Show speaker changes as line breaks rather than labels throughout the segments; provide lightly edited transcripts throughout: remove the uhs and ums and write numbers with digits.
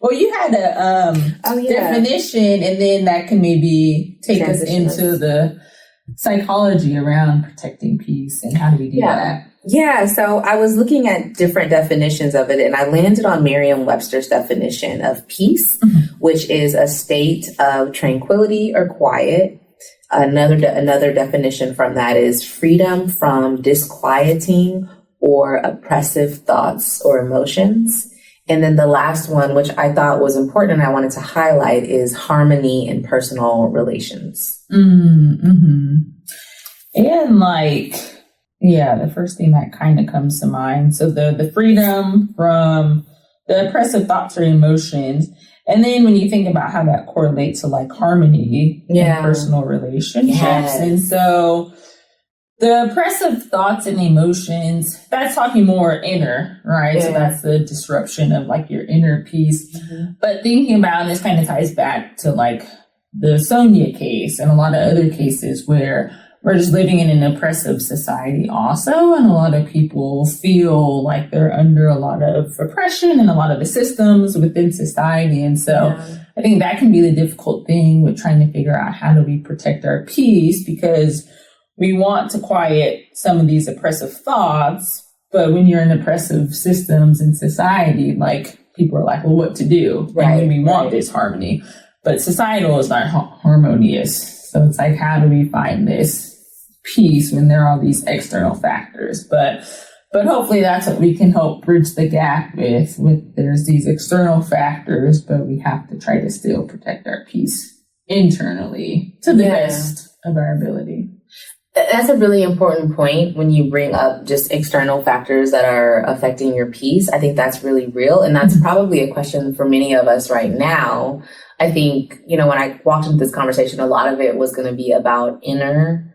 Well, you had a definition, and then that can maybe take us into the psychology around protecting peace and how do we do that?
Yeah, so I was looking at different definitions of it, and I landed on Merriam-Webster's definition of peace, which is a state of tranquility or quiet. Another definition from that is freedom from disquieting or oppressive thoughts or emotions. And then the last one, which I thought was important and I wanted to highlight, is harmony in personal relations.
Mm-hmm. And the first thing that kind of comes to mind. So the freedom from the oppressive thoughts or emotions. And then when you think about how that correlates to harmony in personal relationships. Yes. And so the oppressive thoughts and emotions, that's talking more inner, right? Yeah. So that's the disruption of your inner peace. Mm-hmm. But thinking about, and this kind of ties back to the Sonia case and a lot of other cases where we're just living in an oppressive society also. And a lot of people feel like they're under a lot of oppression and a lot of the systems within society. And so I think that can be the difficult thing with trying to figure out how do we protect our peace, because we want to quiet some of these oppressive thoughts, but when you're in oppressive systems in society, people are like, well, what to do? Right. And we want this harmony, but societal is not harmonious. So it's how do we find this peace when there are all these external factors? But hopefully that's what we can help bridge the gap with there's these external factors, but we have to try to still protect our peace internally to the best of our ability.
That's a really important point when you bring up just external factors that are affecting your peace. I think that's really real. And that's probably a question for many of us right now. I think, when I walked into this conversation, a lot of it was going to be about inner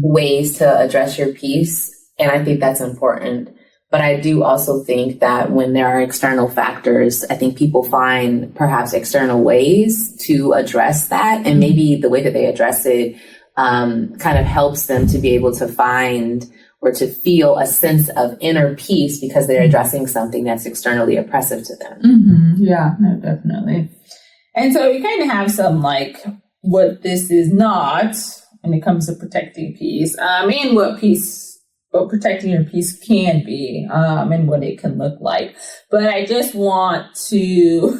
ways to address your peace. And I think that's important. But I do also think that when there are external factors, I think people find perhaps external ways to address that. And maybe the way that they address it kind of helps them to be able to find or to feel a sense of inner peace because they're addressing something that's externally oppressive to them.
Mm-hmm. Yeah, no, definitely. And so you kind of have some what this is not when it comes to protecting peace, and what protecting your peace can be, and what it can look like. But I just want to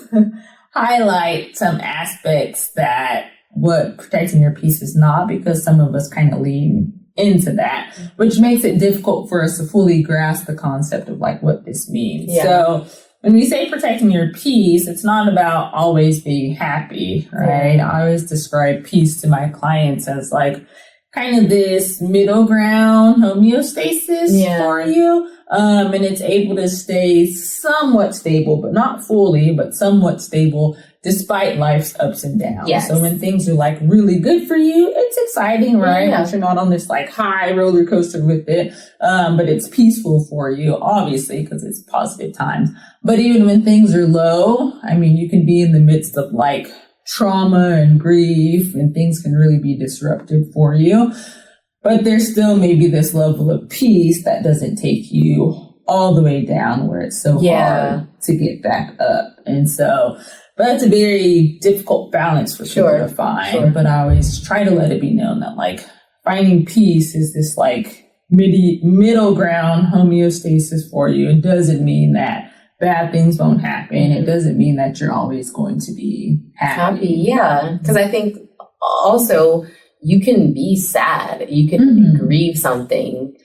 highlight some aspects that what protecting your peace is not, because some of us kind of lean into that, which makes it difficult for us to fully grasp the concept of what this means. Yeah. So when we say protecting your peace, it's not about always being happy, right? I always describe peace to my clients as kind of this middle ground homeostasis for you. And it's able to stay somewhat stable, but not fully, but somewhat stable despite life's ups and downs. Yes. So when things are really good for you, it's exciting, right? Yeah. You're not on this high roller coaster with it, but it's peaceful for you, obviously, because it's positive times. But even when things are low, you can be in the midst of trauma and grief, and things can really be disrupted for you. But there's still maybe this level of peace that doesn't take you all the way down where it's so hard to get back up. And so, but that's a very difficult balance for people to find. Sure. But I always try to let it be known that finding peace is this middle ground homeostasis for you. It doesn't mean that bad things won't happen. It doesn't mean that you're always going to be happy. Yeah. Because
I think also you can be sad. You can grieve something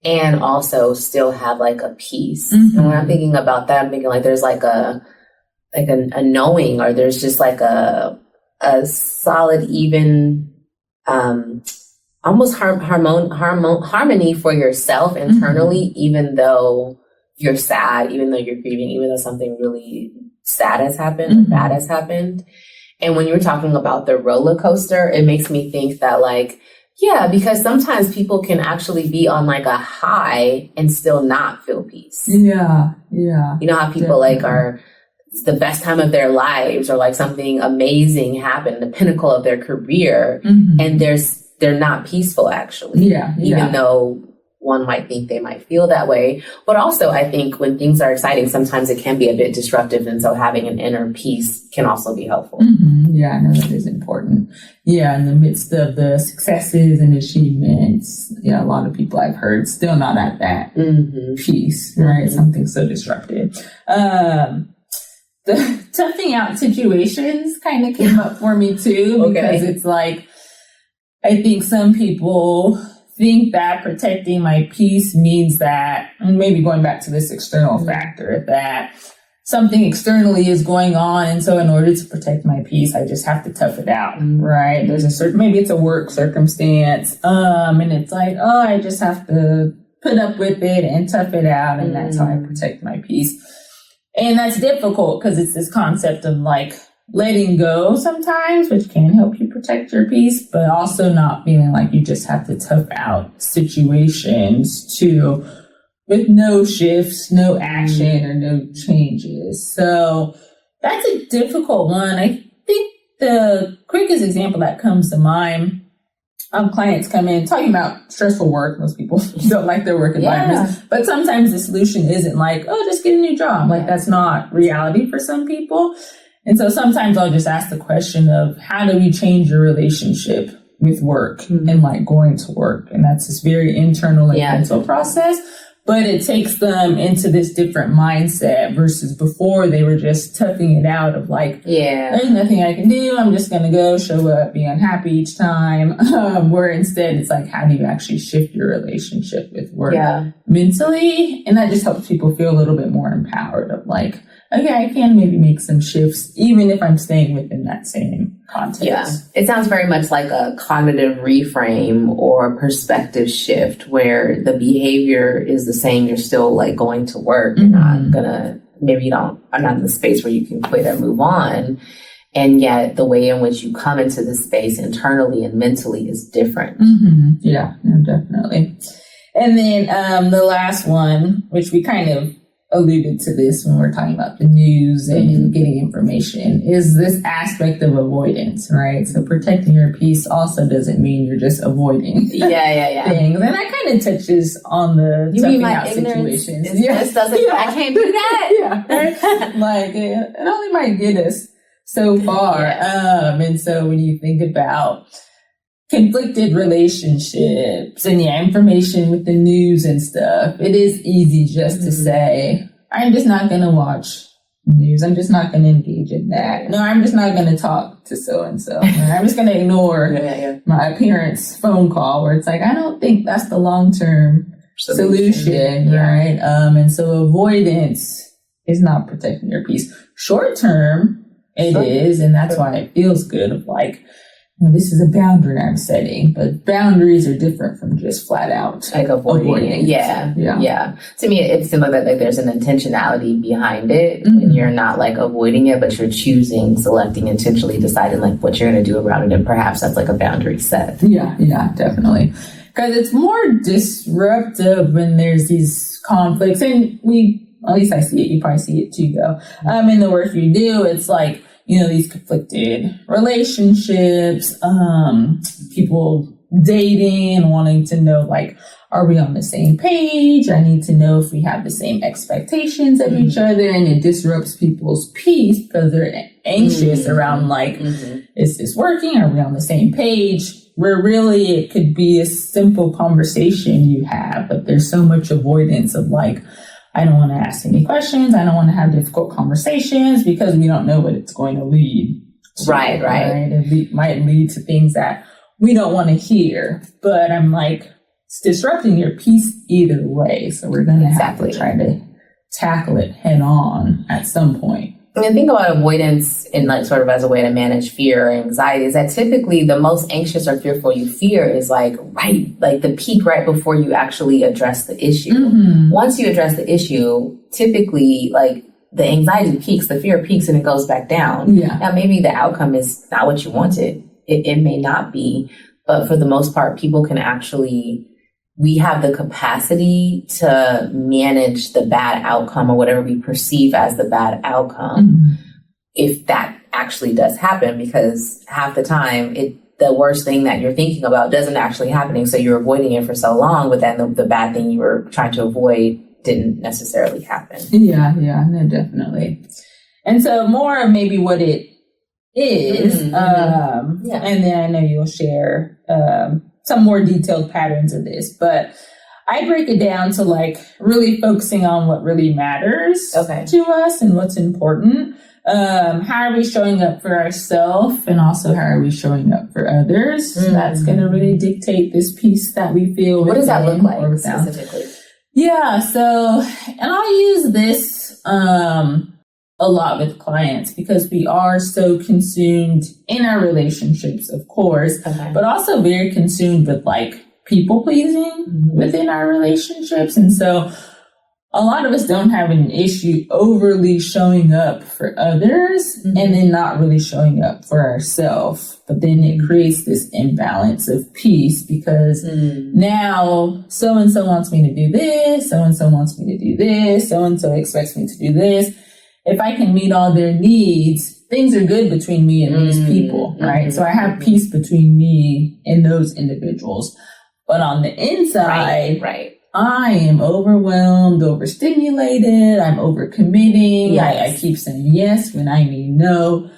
and also still have a peace. Mm-hmm. And when I'm thinking about that, I'm thinking there's a knowing, or there's just a solid, even, almost harmony for yourself internally, even though you're sad, even though you're grieving, even though something really sad has happened, bad has happened. And when you were talking about the roller coaster, it makes me think that because sometimes people can actually be on a high and still not feel peace. Yeah. Yeah. You know how people are, it's the best time of their lives, or something amazing happened, the pinnacle of their career, and they're not peaceful actually. Yeah. Even though one might think they might feel that way. But also, I think when things are exciting, sometimes it can be a bit disruptive. And so having an inner peace can also be helpful.
Yeah, I know that is important. Yeah, in the midst of the successes and achievements, a lot of people I've heard still not at that peace, right? Something so disruptive. The toughing out situations kind of came up for me too, because it's like, I think some people think that protecting my peace means that, and maybe going back to this external factor, that something externally is going on. And so in order to protect my peace, I just have to tough it out, right? There's a certain, maybe it's a work circumstance. And it's like, oh, I just have to put up with it and tough it out. And that's how I protect my peace. And that's difficult because it's this concept of like letting go sometimes, which can help you protect your peace, but also not feeling like you just have to tough out situations too, with no shifts, no action, or no changes. So that's a difficult one. I think the quickest example that comes to mind, clients come in talking about stressful work. Most people don't like their work environments, but sometimes the solution isn't like, oh, just get a new job. Like that's not reality for some people. And so sometimes I'll just ask the question of how do we change your relationship with work and like going to work? And that's this very internal and mental process. But it takes them into this different mindset versus before they were just toughing it out of like, there's nothing I can do. I'm just going to go show up, be unhappy each time. Where instead it's like, how do you actually shift your relationship with work mentally? And that just helps people feel a little bit more empowered of like, okay, I can maybe make some shifts, even if I'm staying within that same context.
Yeah, it sounds very much like a cognitive reframe or perspective shift where the behavior is the same. You're still like going to work. You're not gonna, maybe you are not in the space where you can quit or move on. And yet the way in which you come into the space internally and mentally is different.
Yeah, no, definitely. And then the last one, which we kind of alluded to this when we're talking about the news and getting information, is this aspect of avoidance, right? So protecting your peace also doesn't mean you're just avoiding things. And that kind of touches on the toughing out situations.
This doesn't, I can't do that.
Right? Like it only might get us so far. And so when you think about conflicted relationships and information with the news and stuff, it is easy just to say, I'm just not going to watch news. I'm just not going to engage in that. No, I'm just not going to talk to so-and-so. I'm just going to ignore my parents' phone call where it's like, I don't think that's the long-term solution, right? And so avoidance is not protecting your peace. Short-term, it is, and that's why it feels good of like, this is a boundary I'm setting, but boundaries are different from just flat out
like avoiding. Yeah. To me, it seems like there's an intentionality behind it, and you're not like avoiding it, but you're choosing, selecting, intentionally deciding like what you're going to do around it, and perhaps that's like a boundary set.
Yeah, definitely, because it's more disruptive when there's these conflicts, and at least I see it. You probably see it too, though. In the work you do, it's like, these conflicted relationships, people dating and wanting to know, like, are we on the same page? I need to know if we have the same expectations of each other, and it disrupts people's peace because they're anxious around, like, is this working? Are we on the same page? Where really it could be a simple conversation you have, but there's so much avoidance of, like, I don't want to ask any questions. I don't want to have difficult conversations because we don't know what it's going to lead to. Right. It might lead to things that we don't want to hear. But I'm like, it's disrupting your peace either way. So we're going to have to try to tackle it head on at some point.
And the thing about avoidance and like sort of as a way to manage fear or anxiety is that typically the most anxious or fearful you fear is like the peak right before you actually address the issue. Once you address the issue, typically like the anxiety peaks, the fear peaks, and it goes back down. Now maybe the outcome is not what you wanted. It may not be, but for the most part, people can actually, we have the capacity to manage the bad outcome or whatever we perceive as the bad outcome if that actually does happen, because half the time the worst thing that you're thinking about doesn't actually happening. So you're avoiding it for so long, but then the bad thing you were trying to avoid didn't necessarily happen.
Yeah, no, definitely. And so more of maybe what it is, and then I know you'll share some more detailed patterns of this, but I break it down to like really focusing on what really matters to us and what's important. How are we showing up for ourselves, and also how are we showing up for others? That's going to really dictate this piece that we feel.
What does that look like specifically?
Yeah, so, and I'll use this a lot with clients because we are so consumed in our relationships, of course, but also very consumed with like people pleasing within our relationships. And so a lot of us don't have an issue overly showing up for others and then not really showing up for ourselves. But then it creates this imbalance of peace because now so-and-so wants me to do this, so-and-so wants me to do this, so-and-so expects me to do this. If I can meet all their needs, things are good between me and these people, right? So I have peace between me and those individuals. But on the inside, I am overwhelmed, overstimulated, I'm overcommitting, I keep saying yes when I mean no.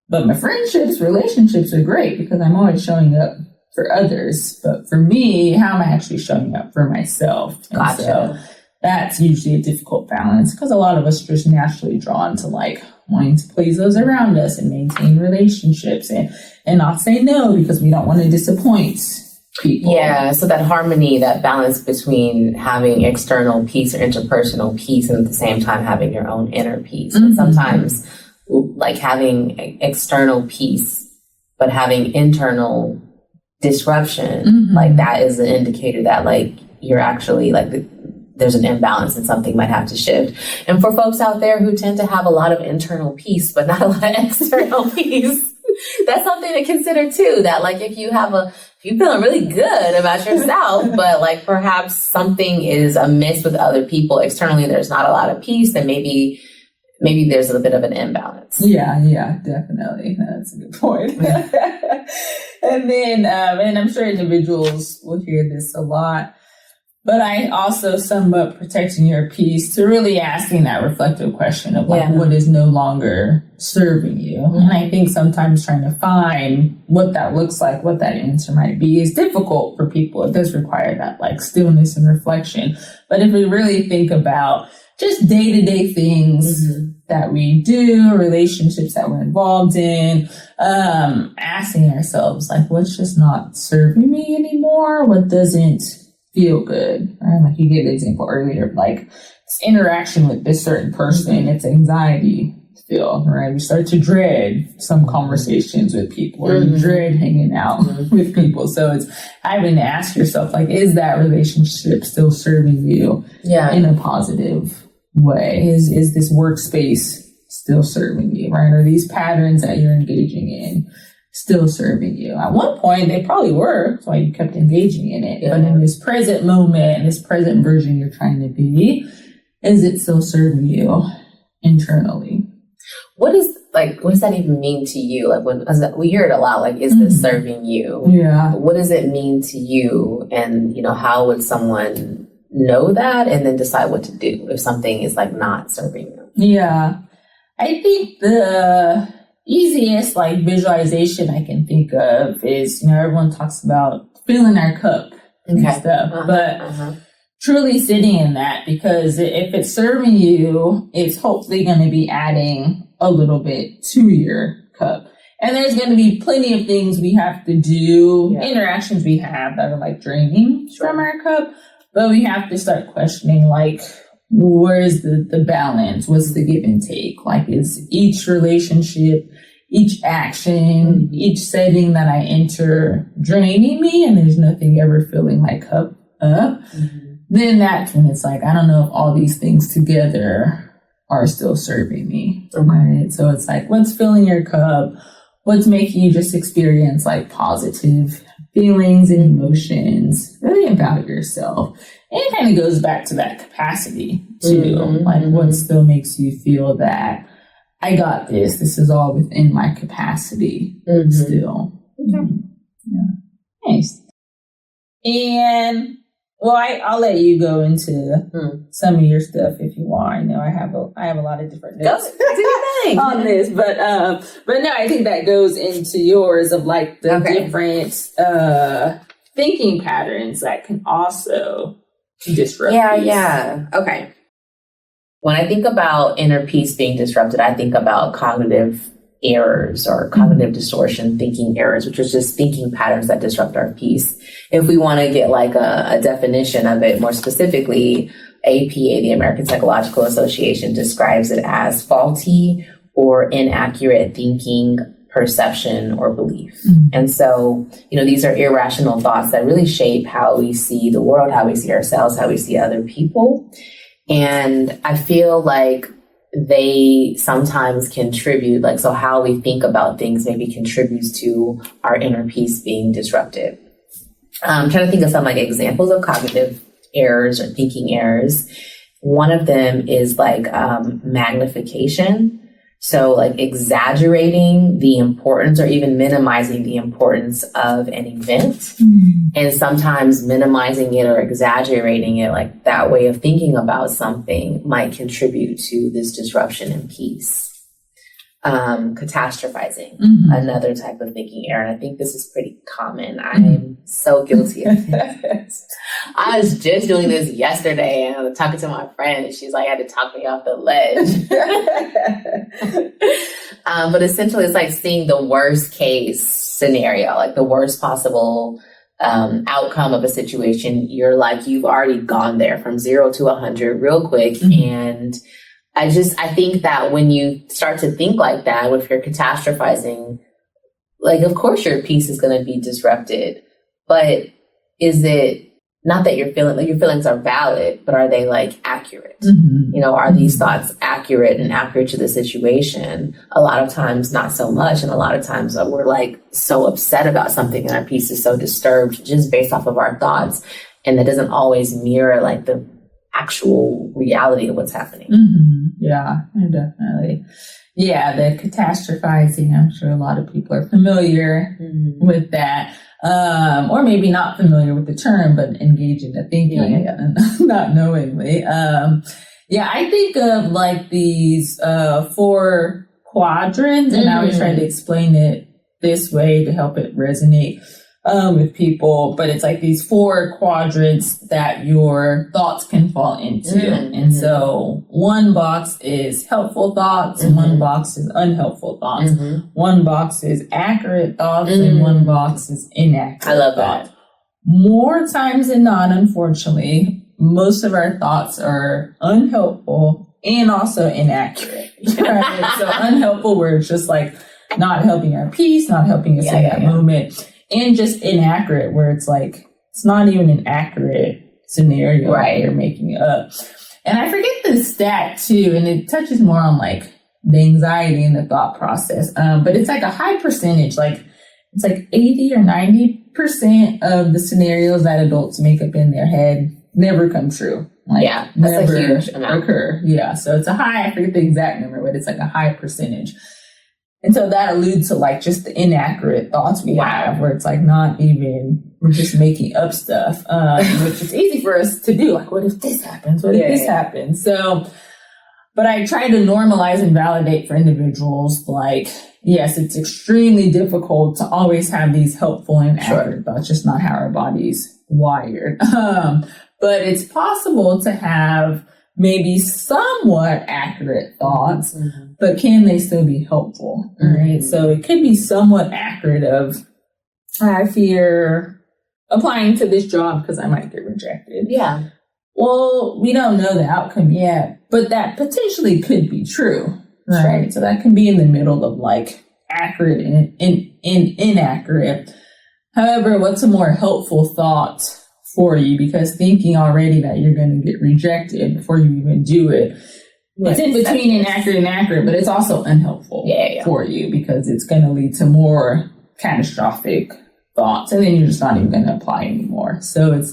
But my friendships, relationships are great because I'm always showing up for others. But for me, how am I actually showing up for myself? And so that's usually a difficult balance because a lot of us are just naturally drawn to like wanting to please those around us and maintain relationships and not say no because we don't want to disappoint people. Yeah,
so that harmony, that balance between having external peace or interpersonal peace and at the same time having your own inner peace. And sometimes like having external peace but having internal disruption, like that is an indicator that like you're actually like there's an imbalance and something might have to shift. And for folks out there who tend to have a lot of internal peace but not a lot of external peace, that's something to consider too. That like if you're feeling really good about yourself, but like perhaps something is amiss with other people externally, there's not a lot of peace, then maybe there's a bit of an imbalance.
Yeah, definitely. That's a good point. And then, and I'm sure individuals will hear this a lot, but I also sum up protecting your peace to really asking that reflective question of like, what is no longer serving you? And I think sometimes trying to find what that looks like, what that answer might be is difficult for people. It does require that like stillness and reflection. But if we really think about just day-to-day things that we do, relationships that we're involved in, asking ourselves like, what's just not serving me anymore? What doesn't feel good, right? Like you gave the example earlier, like this interaction with this certain person, it's anxiety feel, right? You start to dread some conversations with people, or you dread hanging out with people. So it's having to ask yourself, like, is that relationship still serving you in a positive way? Is this workspace still serving you, right? Are these patterns that you're engaging in still serving you? At one point, they probably were. That's why you kept engaging in it. But in this present moment, this present version you're trying to be, is it still serving you internally?
What does that even mean to you? Like we hear it a lot, like, is this serving you?
Yeah.
What does it mean to you? And, how would someone know that and then decide what to do if something is like not serving you? Yeah.
I think the easiest like visualization I can think of is, everyone talks about filling our cup and stuff, but truly sitting in that, because if it's serving you, it's hopefully going to be adding a little bit to your cup. And there's going to be plenty of things we have to do, interactions we have that are like draining from our cup, but we have to start questioning like, where's the balance? What's the give and take? Like, is each relationship, each action, each setting that I enter draining me and there's nothing ever filling my cup up? Then that's when it's like, I don't know if all these things together are still serving me, right? So it's like, what's filling your cup? What's making you just experience like positive feelings and emotions really about yourself? And it kind of goes back to that capacity too. Like, what still makes you feel that I got this? This is all within my capacity still. And well, I'll let you go into some of your stuff if you want. I know I have a lot of different notes on this, but no, I think that goes into yours of like the different thinking patterns that can also disrupt.
Yeah. Okay. When I think about inner peace being disrupted, I think about cognitive errors or cognitive distortion, thinking errors, which is just thinking patterns that disrupt our peace. If we want to get like a definition of it more specifically, APA, the American Psychological Association, describes it as faulty or inaccurate thinking, perception, or belief. And so, these are irrational thoughts that really shape how we see the world, how we see ourselves, how we see other people. And I feel like they sometimes contribute, so how we think about things maybe contributes to our inner peace being disrupted. I'm trying to think of some examples of cognitive errors or thinking errors. One of them is magnification. So exaggerating the importance or even minimizing the importance of an event, and sometimes minimizing it or exaggerating it, that way of thinking about something might contribute to this disruption in peace. Catastrophizing, another type of thinking error. And I think this is pretty common. I'm so guilty of this. I was just doing this yesterday and I was talking to my friend and she's like, had to talk me off the ledge. But essentially it's seeing the worst case scenario, the worst possible outcome of a situation. You've already gone there from 0 to 100 real quick. And I think that when you start to think like that, if you're catastrophizing, of course your peace is going to be disrupted, but is it not that your feelings are valid, but are they accurate? Are these thoughts accurate to the situation? A lot of times, not so much. And a lot of times we're so upset about something and our peace is so disturbed just based off of our thoughts. And that doesn't always mirror the actual reality of what's happening.
Yeah, definitely. Yeah, the catastrophizing, I'm sure a lot of people are familiar with that. Or maybe not familiar with the term, but engage in the thinking, not knowingly. I think of these 4 quadrants, and I always try to explain it this way to help it resonate with people, but it's these 4 quadrants that your thoughts can fall into. And so one box is helpful thoughts, one box is unhelpful thoughts, one box is accurate thoughts, and one box is inaccurate.
I love
thoughts. That. More times than not, unfortunately, most of our thoughts are unhelpful and also inaccurate. Right? So unhelpful, where it's just not helping our peace, not helping us in that moment. And just inaccurate, where it's it's not even an accurate scenario. Right. You're making it up. And I forget the stat too, and it touches more on the anxiety and the thought process. But it's a high percentage, it's 80 or 90% of the scenarios that adults make up in their head never come true.
That's never a huge amount.
Occur. Yeah. So it's a high, I forget the exact number, but it's a high percentage. And so that alludes to just the inaccurate thoughts we have, where it's not even, we're just making up stuff, which is easy for us to do. What if this happens? What if this happens? So, but I try to normalize and validate for individuals, yes, it's extremely difficult to always have these helpful and accurate thoughts, just not how our body's wired. But it's possible to have maybe somewhat accurate thoughts, but can they still be helpful? Right? So it could be somewhat accurate of, I fear applying to this job because I might get rejected.
Yeah.
Well, we don't know the outcome yet, but that potentially could be true. Right? So that can be in the middle of accurate and inaccurate. However, what's a more helpful thought for you? Because thinking already that you're going to get rejected before you even do it, it's in between inaccurate and accurate, but it's also unhelpful for you because it's going to lead to more catastrophic thoughts, and then you're just not even going to apply anymore. So it's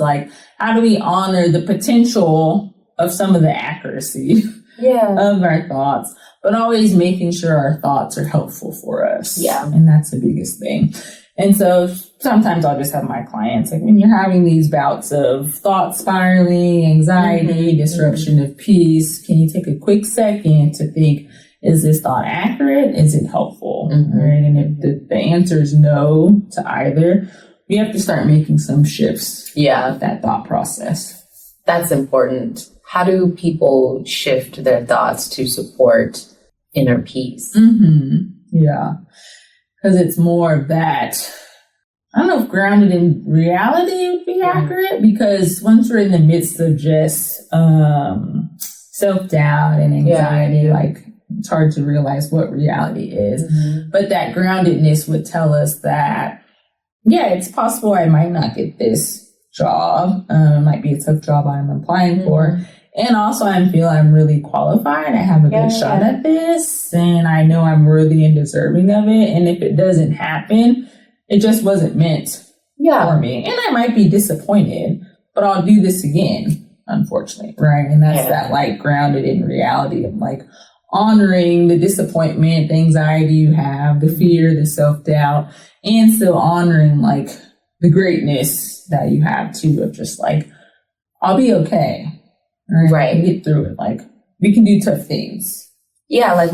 how do we honor the potential of some of the accuracy of our thoughts, but always making sure our thoughts are helpful for us? Yeah. And that's the biggest thing. And so sometimes I'll just have my clients, like, when you're having these bouts of thought spiraling, anxiety, disruption of peace, can you take a quick second to think, is this thought accurate? Is it helpful? Right? And if the answer is no to either, we have to start making some shifts. With that thought process.
That's important. How do people shift their thoughts to support inner peace?
Yeah. Because it's more of that, I don't know if grounded in reality would be accurate, because once we're in the midst of just self-doubt and anxiety, like, it's hard to realize what reality is. But that groundedness would tell us that, yeah, it's possible I might not get this job. It might be a tough job I'm applying for. And also I feel I'm really qualified. I have a good shot at this, and I know I'm worthy and deserving of it. And if it doesn't happen, it just wasn't meant for me. And I might be disappointed, but I'll do this again, unfortunately, right? And that's that, like, grounded in reality of, like, honoring the disappointment, the anxiety you have, the fear, the self-doubt, and still honoring, like, the greatness that you have too, of just, like, I'll be okay. Right. Get through it. Like, we can do tough things.
Yeah, like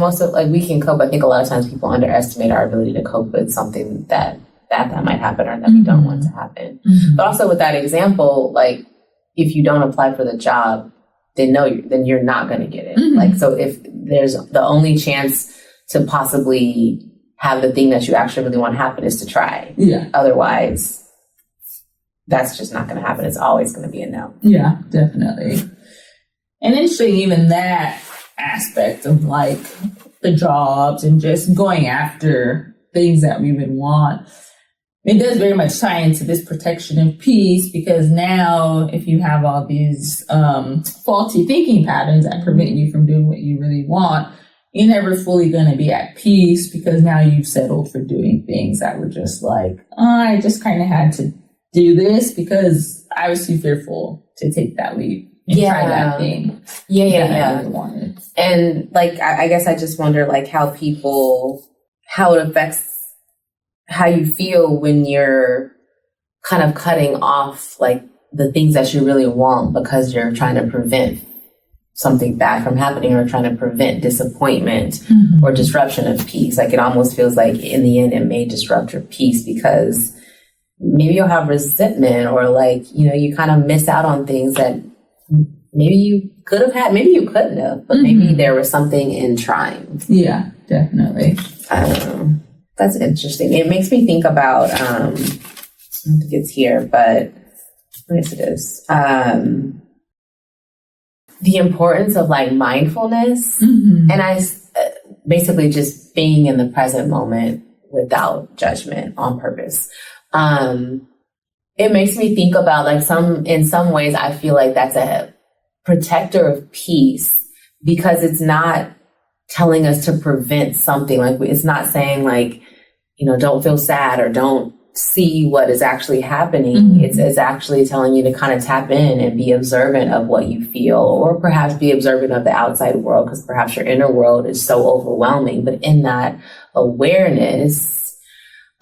we can cope. I think a lot of times people underestimate our ability to cope with something that might happen or that we don't want to happen. But also with that example, like, if you don't apply for the job, then you're not going to get it. Like, so if there's the only chance to possibly have the thing that you actually really want to happen is to try. Otherwise, that's just not going to happen. It's always going to be a no.
Yeah, definitely. And interesting, even that aspect of, like, the jobs and just going after things that we would want, it does very much tie into this protection of peace, because now if you have all these faulty thinking patterns that prevent you from doing what you really want, you're never fully going to be at peace, because now you've settled for doing things that were just like, I just kind of had to do this because I was too fearful to take that leap. Try that thing. I really wanted.
And, like, I guess I just wonder, like, how it affects how you feel when you're kind of cutting off, like, the things that you really want because you're trying to prevent something bad from happening, or trying to prevent disappointment or disruption of peace. Like, it almost feels like in the end it may disrupt your peace, because maybe you'll have resentment, or, like, you kind of miss out on things that maybe you could have had, maybe you couldn't have, but maybe there was something in trying.
Yeah, definitely.
That's interesting. It makes me think about, I don't think it's here, but I guess it is. The importance of, like, mindfulness, and basically just being in the present moment without judgment, on purpose. It makes me think about, like, in some ways I feel like that's a protector of peace, because it's not telling us to prevent something. Like, it's not saying, like, don't feel sad or don't see what is actually happening. It's actually telling you to kind of tap in and be observant of what you feel, or perhaps be observant of the outside world, because perhaps your inner world is so overwhelming. But in that awareness,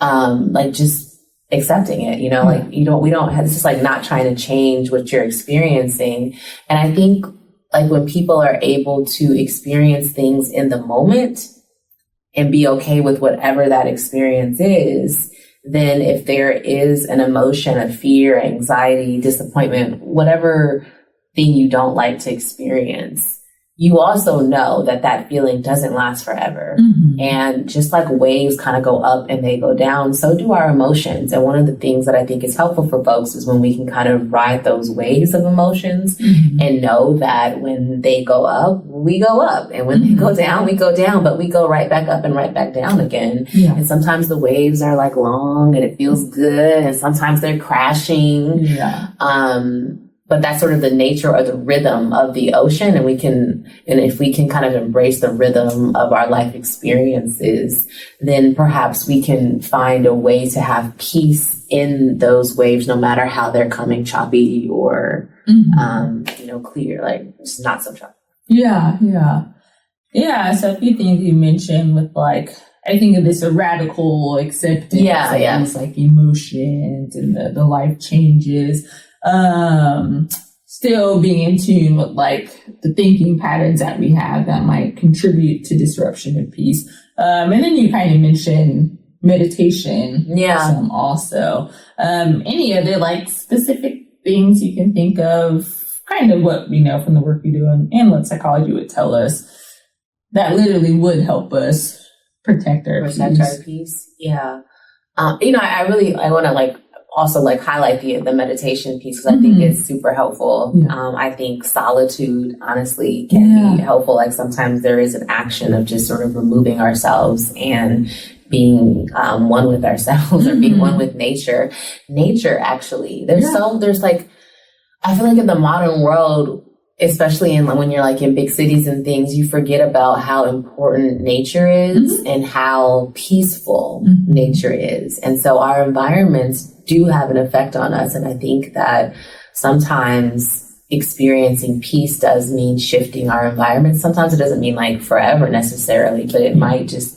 like, just accepting it, like, we don't have, it's just like not trying to change what you're experiencing. And I think, like, when people are able to experience things in the moment and be okay with whatever that experience is, then if there is an emotion of fear, anxiety, disappointment, whatever thing you don't like to experience, you also know that feeling doesn't last forever. And just like waves kind of go up and they go down, so do our emotions. And one of the things that I think is helpful for folks is when we can kind of ride those waves of emotions and know that when they go up, we go up. And when they go down, we go down, but we go right back up and right back down again. And sometimes the waves are, like, long and it feels good. And sometimes they're crashing. But that's sort of the nature or the rhythm of the ocean. And if we can kind of embrace the rhythm of our life experiences, then perhaps we can find a way to have peace in those waves, no matter how they're coming choppy or, clear, like, it's not so choppy.
Yeah. So a few things you mentioned with, like, I think of this a radical acceptance of these like emotions and the life changes. Still being in tune with like the thinking patterns that we have that might contribute to disruption of peace. And then you kind of mentioned meditation. Some also. Any other like specific things you can think of, kind of what we know from the work we do and what psychology would tell us that literally would help us protect our
peace. Yeah. I want to like also like highlight the meditation piece because I think it's super helpful. I think solitude honestly can be helpful. Like sometimes there is an action of just sort of removing ourselves and being one with ourselves or being one with nature. Nature actually, there's like, I feel like in the modern world, especially when you're like in big cities and things, you forget about how important nature is and how peaceful nature is. And so our environments do have an effect on us. And I think that sometimes experiencing peace does mean shifting our environment. Sometimes it doesn't mean like forever necessarily, but it might just,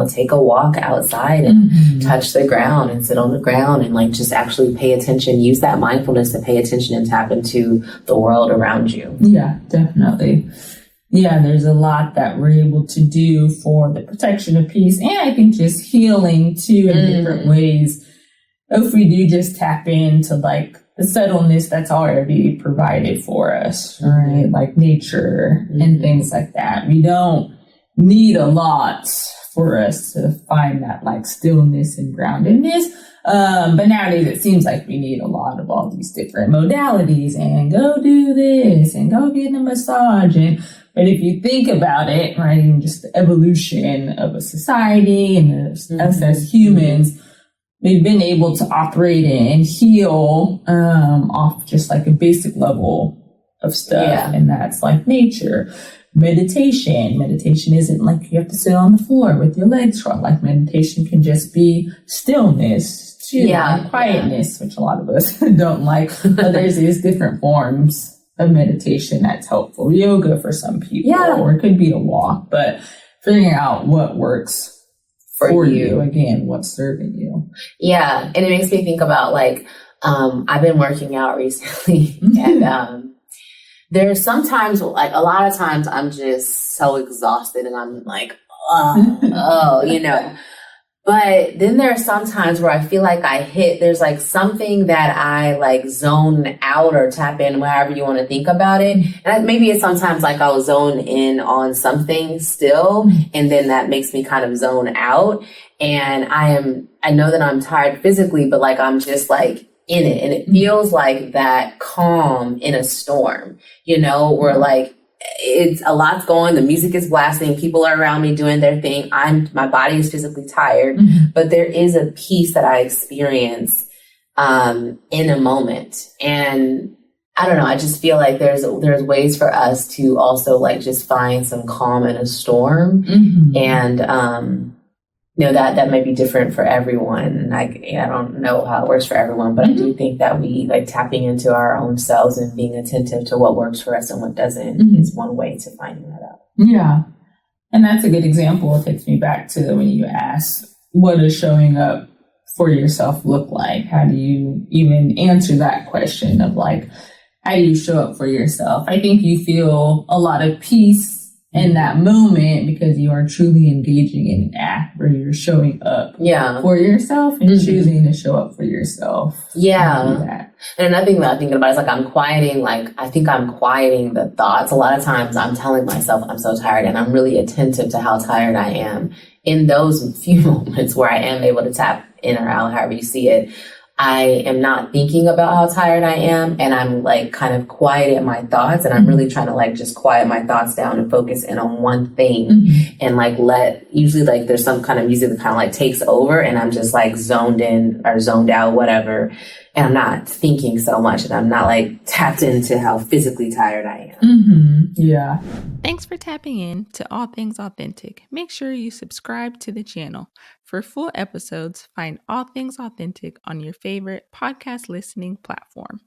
take a walk outside and touch the ground and sit on the ground and like just actually pay attention, use that mindfulness to pay attention and tap into the world around you.
Yeah, definitely. Yeah, there's a lot that we're able to do for the protection of peace and I think just healing too in different ways. If we do just tap into like the subtleness that's already provided for us, right? Like nature and things like that. We don't need a lot for us to find that like stillness and groundedness. But nowadays it seems like we need a lot of all these different modalities and go do this and go get a massage. But if you think about it, right, even just the evolution of a society and us as humans, we've been able to operate and heal off just like a basic level of stuff. And that's like nature. Meditation isn't like you have to sit on the floor with your legs crossed. Like meditation can just be stillness too, and quietness, which a lot of us don't like. But there's these different forms of meditation that's helpful. Yoga for some people, or it could be a walk. But figuring out what works for you, again, what's serving you.
Yeah, and it makes me think about like I've been working out recently, and there's sometimes, like a lot of times I'm just so exhausted and I'm like, But then there are some times where I feel like there's like something that I like zone out or tap in, however you want to think about it. And maybe it's sometimes like I'll zone in on something still, and then that makes me kind of zone out. And I know that I'm tired physically, but like I'm just like in it, and it feels like that calm in a storm, where like it's a lot's going, the music is blasting, people are around me doing their thing, my body is physically tired, but there is a peace that I experience in a moment. And I don't know, I just feel like there's ways for us to also like just find some calm in a storm. And that may be different for everyone. And I don't know how it works for everyone, but I do think that we like tapping into our own selves and being attentive to what works for us and what doesn't is one way to finding that out.
Yeah. And that's a good example. It takes me back to when you asked, what does showing up for yourself look like? How do you even answer that question of like, how do you show up for yourself? I think you feel a lot of peace in that moment because you are truly engaging in an act where you're showing up for yourself and choosing to show up for yourself.
And another thing that I'm thinking about is like I'm quieting the thoughts. A lot of times I'm telling myself I'm so tired, and I'm really attentive to how tired I am. In those few moments where I am able to tap in or out, however you see it, I am not thinking about how tired I am, and I'm like kind of quiet in my thoughts, and I'm really trying to like just quiet my thoughts down and focus in on one thing and like usually like there's some kind of music that kind of like takes over, and I'm just like zoned in or zoned out, whatever. And I'm not thinking so much, and I'm not like tapped into how physically tired I am.
Yeah.
Thanks for tapping in to All Things Authentic. Make sure you subscribe to the channel. For full episodes, find All Things Authentic on your favorite podcast listening platform.